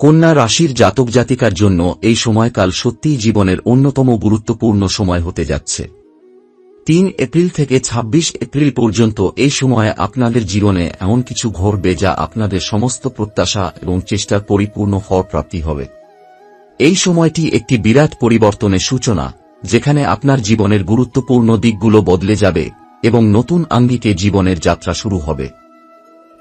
কন্যা রাশির জাতক জাতিকার জন্য এই সময়কাল সত্যিই জীবনের অন্যতম গুরুত্বপূর্ণ সময় হতে যাচ্ছে। ৩ এপ্রিল থেকে ২৬ এপ্রিল পর্যন্ত এই সময়ে আপনাদের জীবনে এমন কিছু ঘটবে যা আপনাদের সমস্ত প্রত্যাশা এবং চেষ্টার পরিপূর্ণ ফলপ্রাপ্তি হবে। এই সময়টি একটি বিরাট পরিবর্তনের সূচনা, যেখানে আপনার জীবনের গুরুত্বপূর্ণ দিকগুলো বদলে যাবে এবং নতুন আঙ্গিকে জীবনের যাত্রা শুরু হবে।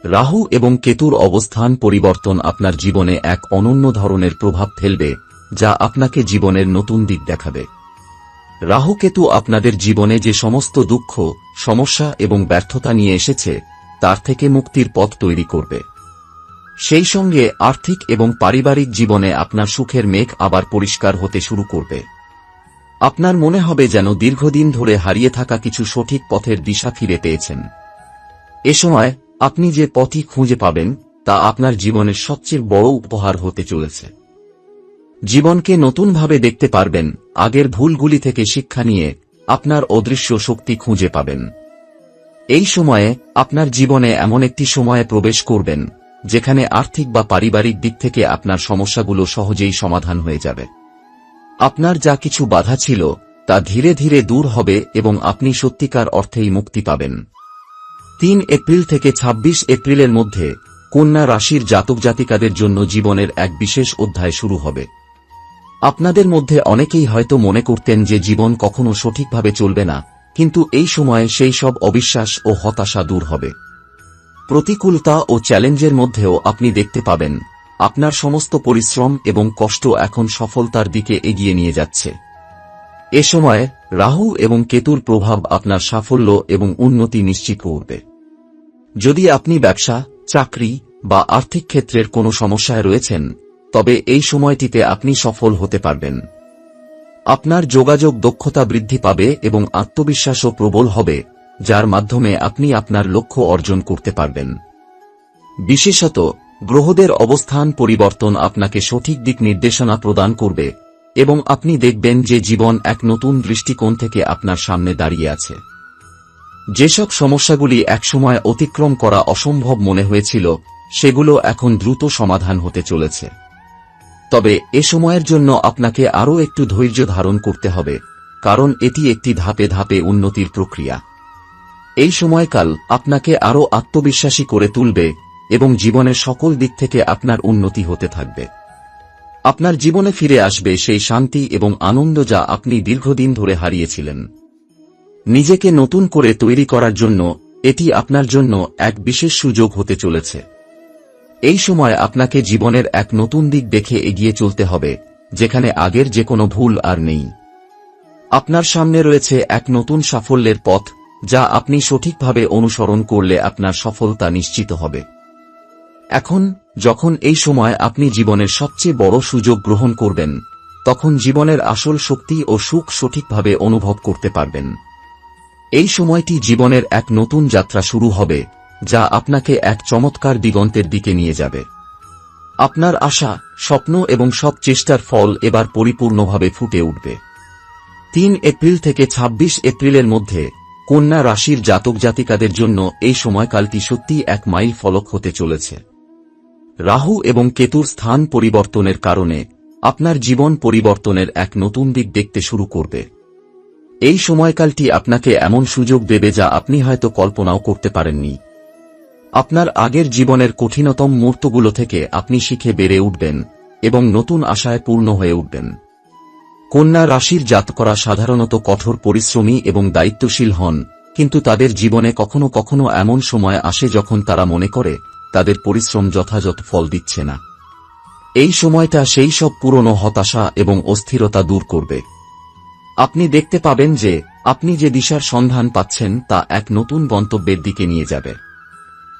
রাহু এবং কেতুর অবস্থান পরিবর্তন আপনার জীবনে এক অনন্য ধরনের প্রভাব ফেলবে, যা আপনাকে জীবনের নতুন দিক দেখাবে। রাহু কেতু আপনাদের জীবনে যে সমস্ত দুঃখ, সমস্যা এবং ব্যর্থতা নিয়ে এসেছে তার থেকে মুক্তির পথ তৈরি করবে। সেই সঙ্গে আর্থিক এবং পারিবারিক জীবনে আপনার সুখের মেঘ আবার পরিষ্কার হতে শুরু করবে। আপনার মনে হবে যেন দীর্ঘদিন ধরে হারিয়ে থাকা কিছু সঠিক পথের দিশা ফিরে পেয়েছেন। এ সময় আপনি যে পথই খুঁজে পাবেন তা আপনার জীবনের সবচেয়ে বড় উপহার হতে চলেছে। জীবনকে নতুনভাবে দেখতে পারবেন, আগের ভুলগুলি থেকে শিক্ষা নিয়ে আপনার অদৃশ্য শক্তি খুঁজে পাবেন। এই সময়ে আপনার জীবনে এমন একটি সময়ে প্রবেশ করবেন যেখানে আর্থিক বা পারিবারিক দিক থেকে আপনার সমস্যাগুলো সহজেই সমাধান হয়ে যাবে। আপনার যা কিছু বাধা ছিল তা ধীরে ধীরে দূর হবে এবং আপনি সত্যিকার অর্থেই মুক্তি পাবেন। ৩ এপ্রিল থেকে ২৬ এপ্রিলের মধ্যে কন্যা রাশির জাতক জাতিকাদের জন্য জীবনের এক বিশেষ অধ্যায় শুরু হবে। আপনাদের মধ্যে অনেকেই হয়তো মনে করতেন যে জীবন কখনো সঠিকভাবে চলবে না, কিন্তু এই সময়ে সেই সব অবিশ্বাস ও হতাশা দূর হবে। প্রতিকূলতা ও চ্যালেঞ্জের মধ্যেও আপনি দেখতে পাবেন আপনার সমস্ত পরিশ্রম এবং কষ্ট এখন সফলতার দিকে এগিয়ে নিয়ে যাচ্ছে। এ সময় রাহু এবং কেতুর প্রভাব আপনার সাফল্য এবং উন্নতি নিশ্চিত করবে। যদি আপনি ব্যবসা, চাকরি বা আর্থিক ক্ষেত্রের কোনো সমস্যায় রয়েছেন, তবে এই সময়টিতে আপনি সফল হতে পারবেন। আপনার যোগাযোগ দক্ষতা বৃদ্ধি পাবে এবং আত্মবিশ্বাসও প্রবল হবে, যার মাধ্যমে আপনি আপনার লক্ষ্য অর্জন করতে পারবেন। বিশেষত গ্রহদের অবস্থান পরিবর্তন আপনাকে সঠিক দিক নির্দেশনা প্রদান করবে এবং আপনি দেখবেন যে জীবন এক নতুন দৃষ্টিকোণ থেকে আপনার সামনে দাঁড়িয়ে আছে। যেসব সমস্যাগুলি একসময় অতিক্রম করা অসম্ভব মনে হয়েছিল, সেগুলো এখন দ্রুত সমাধান হতে চলেছে। তবে এ সময়ের জন্য আপনাকে আরও একটু ধৈর্য ধারণ করতে হবে, কারণ এটি একটি ধাপে ধাপে উন্নতির প্রক্রিয়া। এই সময়কাল আপনাকে আরও আত্মবিশ্বাসী করে তুলবে এবং জীবনের সকল দিক থেকে আপনার উন্নতি হতে থাকবে। আপনার জীবনে ফিরে আসবে সেই শান্তি এবং আনন্দ যা আপনি দীর্ঘদিন ধরে হারিয়েছিলেন। নিজেকে নতুন করে তৈরি করার জন্য এটি আপনার জন্য এক বিশেষ সুযোগ হতে চলেছে। এই সময় আপনাকে জীবনের এক নতুন দিক দেখে এগিয়ে চলতে হবে, যেখানে আগের যে কোনো ভুল আর নেই। আপনার সামনে রয়েছে এক নতুন সাফল্যের পথ, যা আপনি সঠিকভাবে অনুসরণ করলে আপনার সফলতা নিশ্চিত হবে। এখন যখন এই সময় আপনি জীবনের সবচেয়ে বড় সুযোগ গ্রহণ করবেন, তখন জীবনের আসল শক্তি ও সুখ সঠিকভাবে অনুভব করতে পারবেন। এই সময়টি জীবনের এক নতুন যাত্রা শুরু হবে, যা আপনাকে এক চমৎকার দিগন্তের দিকে নিয়ে যাবে। আপনার আশা, স্বপ্ন এবং সব চেষ্টার ফল এবার পরিপূর্ণভাবে ফুটে উঠবে। ৩ এপ্রিল থেকে ২৬ এপ্রিলের মধ্যে কন্যা রাশির জাতক জাতিকাদের জন্য এই সময়কালটি সত্যিই এক মাইল ফলক হতে চলেছে। রাহু এবং কেতুর স্থান পরিবর্তনের কারণে আপনার জীবন পরিবর্তনের এক নতুন দিক দেখতে শুরু করবে। এই সময়কালটি আপনাকে এমন সুযোগ দেবে যা আপনি হয়তো কল্পনাও করতে পারেননি। আপনার আগের জীবনের কঠিনতম মুহূর্তগুলো থেকে আপনি শিখে বেড়ে উঠবেন এবং নতুন আশায় পূর্ণ হয়ে উঠবেন। কন্যা রাশির জাতকরা সাধারণত কঠোর পরিশ্রমী এবং দায়িত্বশীল হন, কিন্তু তাদের জীবনে কখনো কখনো এমন সময় আসে যখন তারা মনে করে তাদের পরিশ্রম যথাযথ ফল দিচ্ছে না। এই সময়টা সেই সব পুরনো হতাশা এবং অস্থিরতা দূর করবে। আপনি দেখতে পাবেন যে আপনি যে দিশার সন্ধান পাচ্ছেন তা এক নতুন গন্তব্যের দিকে নিয়ে যাবে।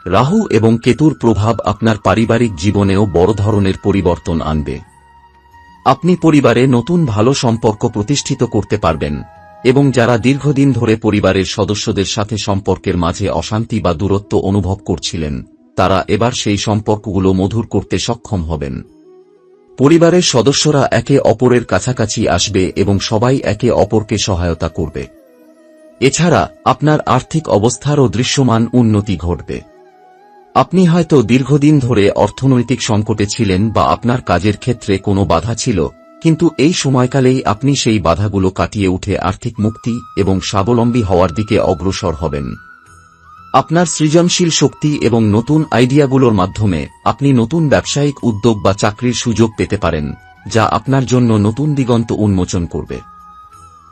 রাহু এবং কেতুর প্রভাব আপনার পারিবারিক জীবনেও বড় ধরনের পরিবর্তন আনবে। আপনি পরিবারে নতুন ভালো সম্পর্ক প্রতিষ্ঠিত করতে পারবেন এবং যারা দীর্ঘদিন ধরে পরিবারের সদস্যদের সাথে সম্পর্কের মাঝে অশান্তি বা দূরত্ব অনুভব করছিলেন, তারা এবার সেই সম্পর্কগুলো মধুর করতে সক্ষম হবেন। পরিবারের সদস্যরা একে অপরের কাছাকাছি আসবে এবং সবাই একে অপরকে সহায়তা করবে। এছাড়া আপনার আর্থিক অবস্থারও দৃশ্যমান উন্নতি ঘটবে। আপনি হয়তো দীর্ঘদিন ধরে অর্থনৈতিক সংকটে ছিলেন বা আপনার কাজের ক্ষেত্রে কোনো বাধা ছিল, কিন্তু এই সময়কালেই আপনি সেই বাধাগুলো কাটিয়ে উঠে আর্থিক মুক্তি এবং স্বাবলম্বী হওয়ার দিকে অগ্রসর হবেন। আপনার সৃজনশীল শক্তি এবং নতুন আইডিয়াগুলোর মাধ্যমে আপনি নতুন ব্যবসায়িক উদ্যোগ বা চাকরির সুযোগ পেতে পারেন, যা আপনার জন্য নতুন দিগন্ত উন্মোচন করবে।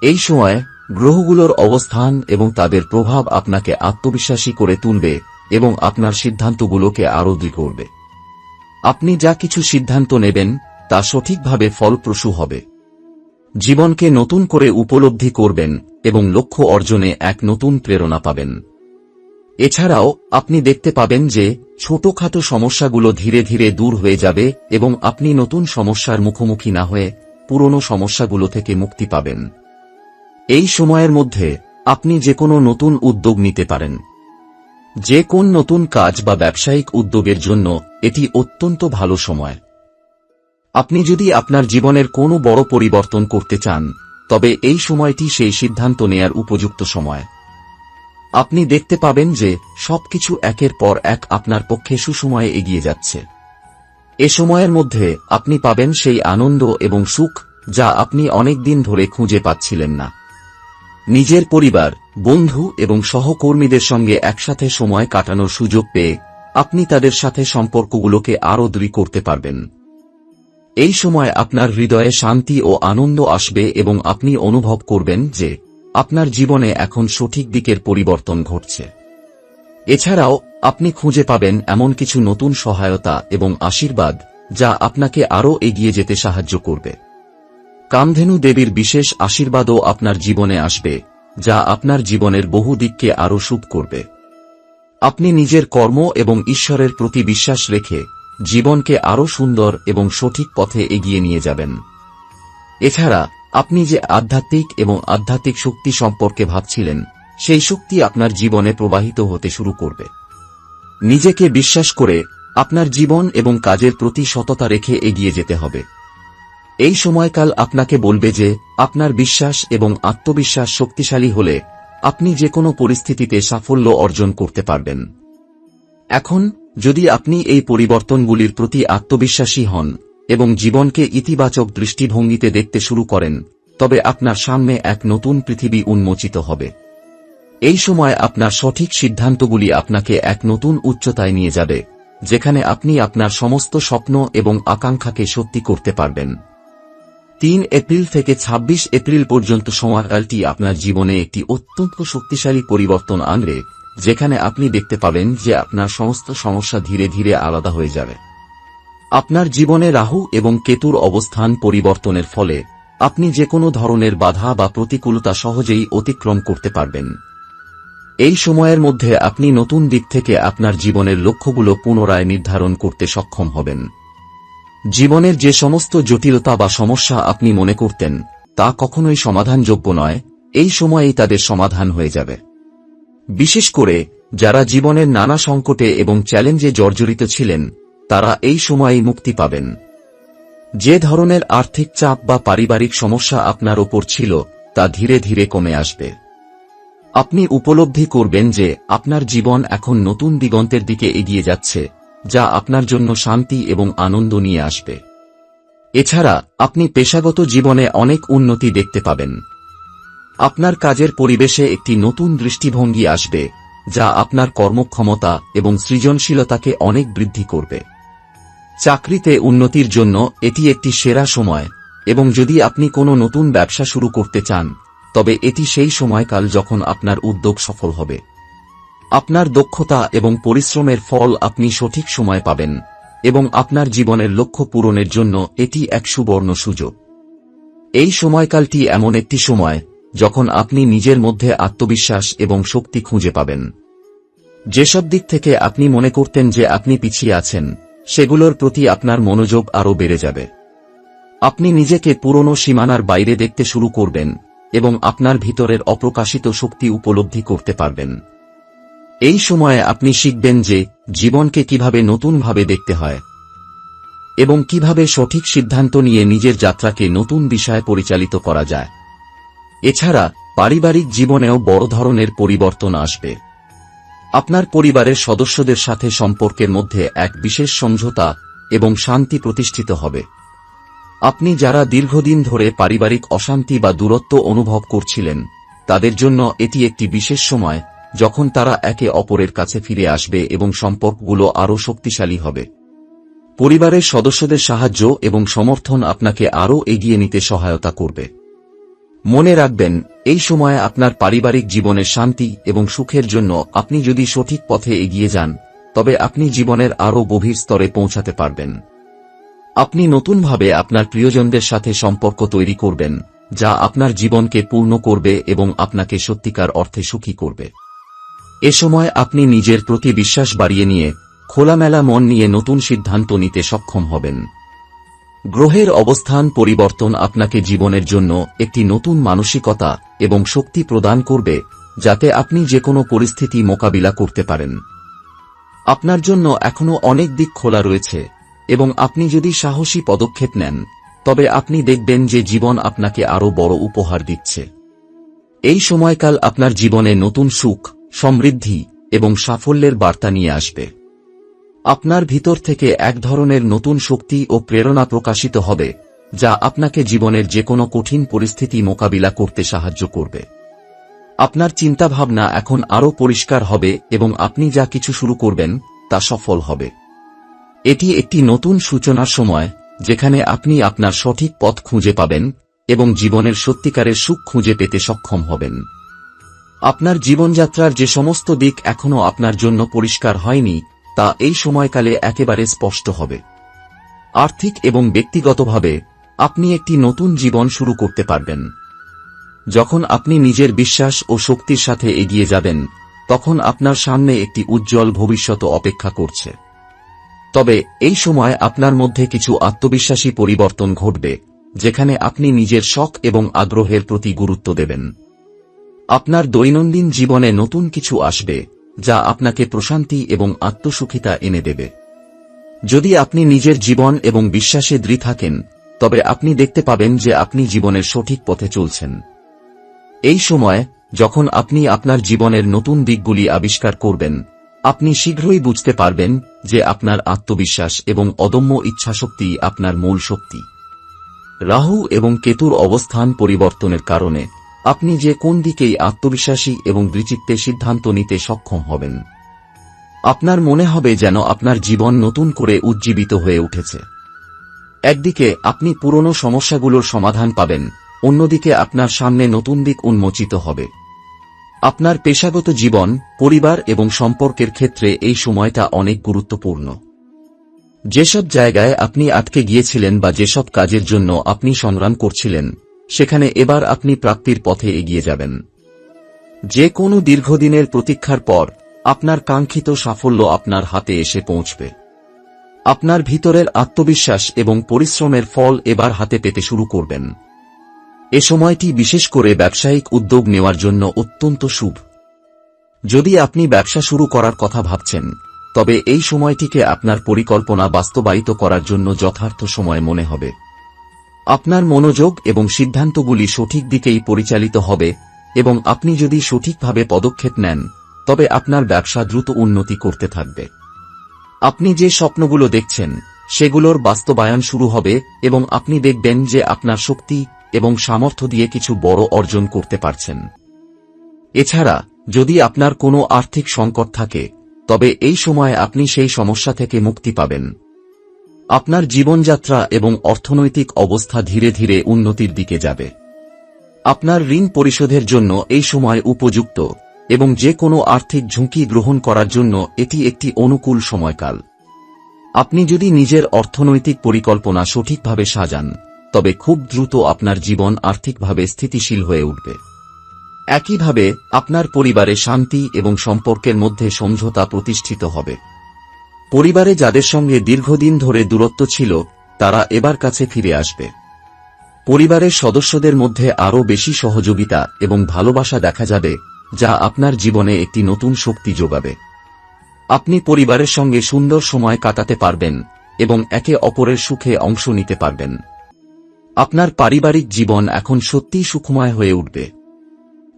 এই সময় গ্রহগুলোর অবস্থান এবং তাদের প্রভাব আপনাকে আত্মবিশ্বাসী করে তুলবে এবং আপনার সিদ্ধান্তগুলোকে আরও দৃঢ় করবে। আপনি যা কিছু সিদ্ধান্ত নেবেন তা সঠিকভাবে ফলপ্রসূ হবে। জীবনকে নতুন করে উপলব্ধি করবেন এবং লক্ষ্য অর্জনে এক নতুন প্রেরণা পাবেন। এছাড়াও আপনি দেখতে পাবেন যে ছোটখাটো সমস্যাগুলো ধীরে ধীরে দূর হয়ে যাবে এবং আপনি নতুন সমস্যার মুখোমুখি না হয়ে পুরনো সমস্যাগুলো থেকে মুক্তি পাবেন। এই সময়ের মধ্যে আপনি যে কোনো নতুন উদ্যোগ নিতে পারেন। যে কোন নতুন কাজ বা ব্যবসায়িক উদ্যোগের জন্য এটি অত্যন্ত ভালো সময়। আপনি যদি আপনার জীবনের কোনো বড় পরিবর্তন করতে চান, তবে এই সময়টি সেই সিদ্ধান্ত নেয়ার উপযুক্ত সময়। আপনি দেখতে পাবেন যে সবকিছু একের পর এক আপনার পক্ষে সুসময়ে এগিয়ে যাচ্ছে। এ সময়ের মধ্যে আপনি পাবেন সেই আনন্দ এবং সুখ যা আপনি অনেক দিন ধরে খুঁজে পাচ্ছিলেন না। নিজের পরিবার, বন্ধু এবং সহকর্মীদের সঙ্গে একসাথে সময় কাটানোর সুযোগ পেয়ে আপনি তাদের সাথে সম্পর্কগুলোকে আরও দৃঢ় করতে পারবেন। এই সময় আপনার হৃদয়ে শান্তি ও আনন্দ আসবে এবং আপনি অনুভব করবেন যে আপনার জীবনে এখন সঠিক দিকের পরিবর্তন ঘটছে। এছাড়াও আপনি খুঁজে পাবেন এমন কিছু নতুন সহায়তা এবং আশীর্বাদ যা আপনাকে আরও এগিয়ে যেতে সাহায্য করবে। কামধেনু দেবীর বিশেষ আশীর্বাদও আপনার জীবনে আসবে, যা আপনার জীবনের বহু দিককে আরও শুভ করবে। আপনি নিজের কর্ম এবং ঈশ্বরের প্রতি বিশ্বাস রেখে জীবনকে আরও সুন্দর এবং সঠিক পথে এগিয়ে নিয়ে যাবেন। এছাড়া আপনি যে আধ্যাত্মিক এবং আধ্যাত্মিক শক্তি সম্পর্কে ভাবছিলেন, সেই শক্তি আপনার জীবনে প্রবাহিত হতে শুরু করবে। নিজেকে বিশ্বাস করে আপনার জীবন এবং কাজের প্রতি সততা রেখে এগিয়ে যেতে হবে। এই সময়কাল আপনাকে বলবে যে আপনার বিশ্বাস এবং আত্মবিশ্বাস শক্তিশালী হলে আপনি যে কোনো পরিস্থিতিতে সাফল্য অর্জন করতে পারবেন। এখন যদি আপনি এই পরিবর্তনগুলির প্রতি আত্মবিশ্বাসী হন এবং জীবনকে ইতিবাচক দৃষ্টিভঙ্গিতে দেখতে শুরু করেন, তবে আপনার সামনে এক নতুন পৃথিবী উন্মোচিত হবে। এই সময় আপনার সঠিক সিদ্ধান্তগুলি আপনাকে এক নতুন উচ্চতায় নিয়ে যাবে, যেখানে আপনি আপনার সমস্ত স্বপ্ন এবং আকাঙ্ক্ষাকে সত্যি করতে পারবেন। 3 এপ্রিল থেকে 26 এপ্রিল পর্যন্ত সময়কালটি আপনার জীবনে একটি অত্যন্ত শক্তিশালী পরিবর্তন আনবে, যেখানে আপনি দেখতে পাবেন যে আপনার সমস্ত সমস্যা ধীরে ধীরে আলাদা হয়ে যাবে। আপনার জীবনে রাহু এবং কেতুর অবস্থান পরিবর্তনের ফলে আপনি যে কোনো ধরনের বাধা বা প্রতিকূলতা সহজেই অতিক্রম করতে পারবেন। এই সময়ের মধ্যে আপনি নতুন দিক থেকে আপনার জীবনের লক্ষ্যগুলো পুনরায় নির্ধারণ করতে সক্ষম হবেন। জীবনের যে সমস্ত জটিলতা বা সমস্যা আপনি মনে করতেন তা কখনোই সমাধানযোগ্য নয়, এই সময়েই তাদের সমাধান হয়ে যাবে। বিশেষ করে যারা জীবনের নানা সংকটে এবং চ্যালেঞ্জে জর্জরিত ছিলেন, তারা এই সময়েই মুক্তি পাবেন। যে ধরনের আর্থিক চাপ বা পারিবারিক সমস্যা আপনার ওপর ছিল তা ধীরে ধীরে কমে আসবে। আপনি উপলব্ধি করবেন যে আপনার জীবন এখন নতুন দিগন্তের দিকে এগিয়ে যাচ্ছে, যা আপনার জন্য শান্তি এবং আনন্দ নিয়ে আসবে। এছাড়া আপনি পেশাগত জীবনে অনেক উন্নতি দেখতে পাবেন। আপনার কাজের পরিবেশে একটি নতুন দৃষ্টিভঙ্গি আসবে, যা আপনার কর্মক্ষমতা এবং সৃজনশীলতাকে অনেক বৃদ্ধি করবে। চাকরিতে উন্নতির জন্য এটি একটি সেরা সময়, এবং যদি আপনি কোনো নতুন ব্যবসা শুরু করতে চান, তবে এটি সেই সময়কাল যখন আপনার উদ্যোগ সফল হবে। আপনার দক্ষতা এবং পরিশ্রমের ফল আপনি সঠিক সময় পাবেন, এবং আপনার জীবনের লক্ষ্য পূরণের জন্য এটি এক সুবর্ণ সুযোগ। এই সময়কালটি এমন একটি সময় যখন আপনি নিজের মধ্যে আত্মবিশ্বাস এবং শক্তি খুঁজে পাবেন। যেসব দিক থেকে আপনি মনে করতেন যে আপনি পিছিয়ে আছেন, সেগুলোর প্রতি আপনার মনোযোগ আরও বেড়ে যাবে। আপনি নিজেকে পুরনো সীমানার বাইরে দেখতে শুরু করবেন এবং আপনার ভিতরের অপ্রকাশিত শক্তি উপলব্ধি করতে পারবেন। এই সময়ে আপনি শিখবেন যে জীবনকে কিভাবে নতুনভাবে দেখতে হয় এবং কিভাবে সঠিক সিদ্ধান্ত নিয়ে নিজের যাত্রাকে নতুন দিশায় পরিচালিত করা যায়। এছাড়া পারিবারিক জীবনেও বড় ধরনের পরিবর্তন আসবে। আপনার পরিবারের সদস্যদের সাথে সম্পর্কের মধ্যে এক বিশেষ সমঝোতা এবং শান্তি প্রতিষ্ঠিত হবে। আপনি যারা দীর্ঘদিন ধরে পারিবারিক অশান্তি বা দূরত্ব অনুভব করছিলেন, তাদের জন্য এটি একটি বিশেষ সময় যখন তারা একে অপরের কাছে ফিরে আসবে এবং সম্পর্কগুলো আরও শক্তিশালী হবে। পরিবারের সদস্যদের সাহায্য এবং সমর্থন আপনাকে আরও এগিয়ে নিতে সহায়তা করবে। মনে রাখবেন, এই সময়ে আপনার পারিবারিক জীবনের শান্তি এবং সুখের জন্য আপনি যদি সঠিক পথে এগিয়ে যান, তবে আপনি জীবনের আরও গভীর স্তরে পৌঁছাতে পারবেন। আপনি নতুনভাবে আপনার প্রিয়জনদের সাথে সম্পর্ক তৈরি করবেন, যা আপনার জীবনকে পূর্ণ করবে এবং আপনাকে সত্যিকার অর্থে সুখী করবে। এ সময় আপনি নিজের প্রতি বিশ্বাস বাড়িয়ে নিয়ে খোলামেলা মন নিয়ে নতুন সিদ্ধান্ত নিতে সক্ষম হবেন। গ্রহের অবস্থান পরিবর্তন আপনাকে জীবনের জন্য একটি নতুন মানসিকতা এবং শক্তি প্রদান করবে, যাতে আপনি যেকোনো পরিস্থিতি মোকাবিলা করতে পারেন। আপনার জন্য এখনও অনেক দিক খোলা রয়েছে, এবং আপনি যদি সাহসী পদক্ষেপ নেন, তবে আপনি দেখবেন যে জীবন আপনাকে আরও বড় উপহার দিচ্ছে। এই সময়কাল আপনার জীবনে নতুন সুখ, সমৃদ্ধি এবং সাফল্যের বার্তা নিয়ে আসবে। আপনার ভিতর থেকে এক ধরনের নতুন শক্তি ও প্রেরণা প্রকাশিত হবে, যা আপনাকে জীবনের যেকোনো কঠিন পরিস্থিতি মোকাবিলা করতে সাহায্য করবে। আপনার চিন্তাভাবনা এখন আরও পরিষ্কার হবে এবং আপনি যা কিছু শুরু করবেন তা সফল হবে। এটি একটি নতুন সূচনার সময়, যেখানে আপনি আপনার সঠিক পথ খুঁজে পাবেন এবং জীবনের সত্যিকারের সুখ খুঁজে পেতে সক্ষম হবেন। আপনার জীবনযাত্রার যে সমস্ত দিক এখনও আপনার জন্য পরিষ্কার হয়নি, তা এই সময়কালে একেবারে স্পষ্ট হবে। আর্থিক এবং ব্যক্তিগতভাবে আপনি একটি নতুন জীবন শুরু করতে পারবেন। যখন আপনি নিজের বিশ্বাস ও শক্তির সাথে এগিয়ে যাবেন, তখন আপনার সামনে একটি উজ্জ্বল ভবিষ্যৎ অপেক্ষা করছে। তবে এই সময় আপনার মধ্যে কিছু আত্মবিশ্বাসী পরিবর্তন ঘটবে, যেখানে আপনি নিজের শখ এবং আগ্রহের প্রতি গুরুত্ব দেবেন। আপনার দৈনন্দিন জীবনে নতুন কিছু আসবে, যা আপনাকে প্রশান্তি এবং আত্মসুখিতা এনে দেবে। যদি আপনি নিজের জীবন এবং বিশ্বাসে দৃঢ় থাকেন, তবে আপনি দেখতে পাবেন যে আপনি জীবনের সঠিক পথে চলছেন। এই সময়, যখন আপনি আপনার জীবনের নতুন দিকগুলি আবিষ্কার করবেন, আপনি শীঘ্রই বুঝতে পারবেন যে আপনার আত্মবিশ্বাস এবং অদম্য ইচ্ছাশক্তি আপনার মূল শক্তি। রাহু এবং কেতুর অবস্থান পরিবর্তনের কারণে আপনি যে কোন দিকেই আত্মবিশ্বাসী এবং দৃঢ়চিত্তে সিদ্ধান্ত নিতে সক্ষম হবেন। আপনার মনে হবে যেন আপনার জীবন নতুন করে উজ্জীবিত হয়ে উঠেছে। একদিকে আপনি পুরনো সমস্যাগুলোর সমাধান পাবেন, অন্যদিকে আপনার সামনে নতুন দিক উন্মোচিত হবে। আপনার পেশাগত জীবন, পরিবার এবং সম্পর্কের ক্ষেত্রে এই সময়টা অনেক গুরুত্বপূর্ণ। যেসব জায়গায় আপনি আটকে গিয়েছিলেন বা যেসব কাজের জন্য আপনি সংগ্রাম করছিলেন, সেখানে এবার আপনি প্রাপ্তির পথে এগিয়ে যাবেন। যে কোনো দীর্ঘদিনের প্রতীক্ষার পর আপনার কাঙ্ক্ষিত সাফল্য আপনার হাতে এসে পৌঁছবে। আপনার ভিতরের আত্মবিশ্বাস এবং পরিশ্রমের ফল এবার হাতে পেতে শুরু করবেন। এ সময়টি বিশেষ করে ব্যবসায়িক উদ্যোগ নেওয়ার জন্য অত্যন্ত শুভ। যদি আপনি ব্যবসা শুরু করার কথা ভাবছেন, তবে এই সময়টিকে আপনার পরিকল্পনা বাস্তবায়িত করার জন্য যথার্থ সময় মনে হবে। আপনার মনোযোগ এবং সিদ্ধান্তগুলি সঠিক দিকেই পরিচালিত হবে, এবং আপনি যদি সঠিকভাবে পদক্ষেপ নেন, তবে আপনার ব্যবসা দ্রুত উন্নতি করতে থাকবে। আপনি যে স্বপ্নগুলো দেখছেন, সেগুলোর বাস্তবায়ন শুরু হবে এবং আপনি দেখবেন যে আপনার শক্তি এবং সামর্থ্য দিয়ে কিছু বড় অর্জন করতে পারছেন। এছাড়া, যদি আপনার কোনো আর্থিক সংকট থাকে, তবে এই সময়ে আপনি সেই সমস্যা থেকে মুক্তি পাবেন। আপনার জীবনযাত্রা এবং অর্থনৈতিক অবস্থা ধীরে ধীরে উন্নতির দিকে যাবে। আপনার ঋণ পরিশোধের জন্য এই সময় উপযুক্ত, এবং যে কোনো আর্থিক ঝুঁকি গ্রহণ করার জন্য এটি একটি অনুকূল সময়কাল। আপনি যদি নিজের অর্থনৈতিক পরিকল্পনা সঠিকভাবে সাজান, তবে খুব দ্রুত আপনার জীবন আর্থিকভাবে স্থিতিশীল হয়ে উঠবে। একইভাবে আপনার পরিবারে শান্তি এবং সম্পর্কের মধ্যে সমঝোতা প্রতিষ্ঠিত হবে। পরিবারে যাদের সঙ্গে দীর্ঘদিন ধরে দূরত্ব ছিল, তারা এবার কাছে ফিরে আসবে। পরিবারের সদস্যদের মধ্যে আরও বেশি সহযোগিতা এবং ভালোবাসা দেখা যাবে, যা আপনার জীবনে একটি নতুন শক্তি যোগাবে। আপনি পরিবারের সঙ্গে সুন্দর সময় কাটাতে পারবেন এবং একে অপরের সুখে অংশ নিতে পারবেন। আপনার পারিবারিক জীবন এখন সত্যিই সুখময় হয়ে উঠবে।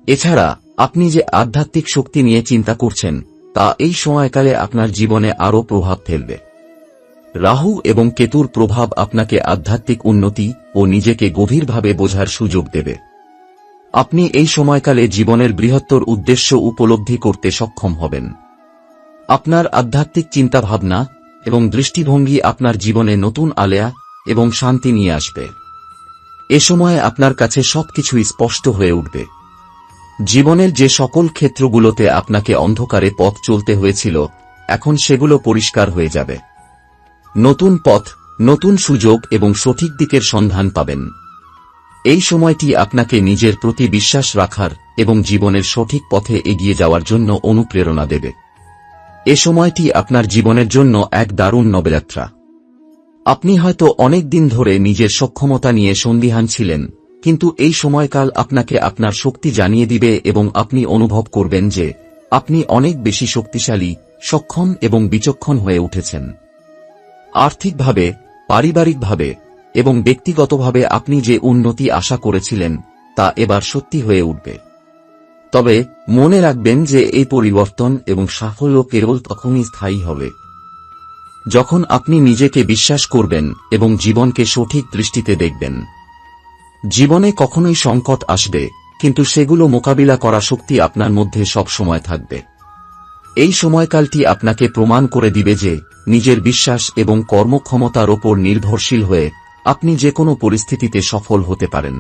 এছাড়া, আপনি যে আধ্যাত্মিক শক্তি নিয়ে চিন্তা করছেন, তা এই সময়কালে আপনার জীবনে আরও প্রভাব ফেলবে। রাহু এবং কেতুর প্রভাব আপনাকে আধ্যাত্মিক উন্নতি ও নিজেকে গভীরভাবে বোঝার সুযোগ দেবে। আপনি এই সময়কালে জীবনের বৃহত্তর উদ্দেশ্য উপলব্ধি করতে সক্ষম হবেন। আপনার আধ্যাত্মিক চিন্তাভাবনা এবং দৃষ্টিভঙ্গি আপনার জীবনে নতুন আলেয়া এবং শান্তি নিয়ে আসবে। এ সময়ে আপনার কাছে সবকিছুই স্পষ্ট হয়ে উঠবে। জীবনের যে সকল ক্ষেত্রগুলোতে আপনাকে অন্ধকারে পথ চলতে হয়েছিল, এখন সেগুলো পরিষ্কার হয়ে যাবে। নতুন পথ, নতুন সুযোগ এবং সঠিক দিকের সন্ধান পাবেন। এই সময়টি আপনাকে নিজের প্রতি বিশ্বাস রাখার এবং জীবনের সঠিক পথে এগিয়ে যাওয়ার জন্য অনুপ্রেরণা দেবে। এ সময়টি আপনার জীবনের জন্য এক দারুণ নবযাত্রা। আপনি হয়তো অনেক দিন ধরে নিজের সক্ষমতা নিয়ে সন্দিহান ছিলেন, কিন্তু এই সময়কাল আপনাকে আপনার শক্তি জানিয়ে দিবে এবং আপনি অনুভব করবেন যে আপনি অনেক বেশি শক্তিশালী, সক্ষম এবং বিচক্ষণ হয়ে উঠেছেন। আর্থিকভাবে, পারিবারিকভাবে এবং ব্যক্তিগতভাবে আপনি যে উন্নতি আশা করেছিলেন তা এবার সত্যি হয়ে উঠবে। তবে মনে রাখবেন যে এই পরিবর্তন এবং সাফল্য কেবল তখনই স্থায়ী হবে যখন আপনি নিজেকে বিশ্বাস করবেন এবং জীবনকে সঠিক দৃষ্টিতে দেখবেন। জীবনে কখনোই সংকট আসবে, কিন্তু সেগুলো মোকাবিলা করা শক্তি আপনার মধ্যে সব সময় থাকবে। এই সময়কালটি আপনাকে প্রমাণ করে দিবে যে নিজের বিশ্বাস এবং কর্মক্ষমতার ওপর নির্ভরশীল হয়ে আপনি যে কোনো পরিস্থিতিতে সফল হতে পারেন।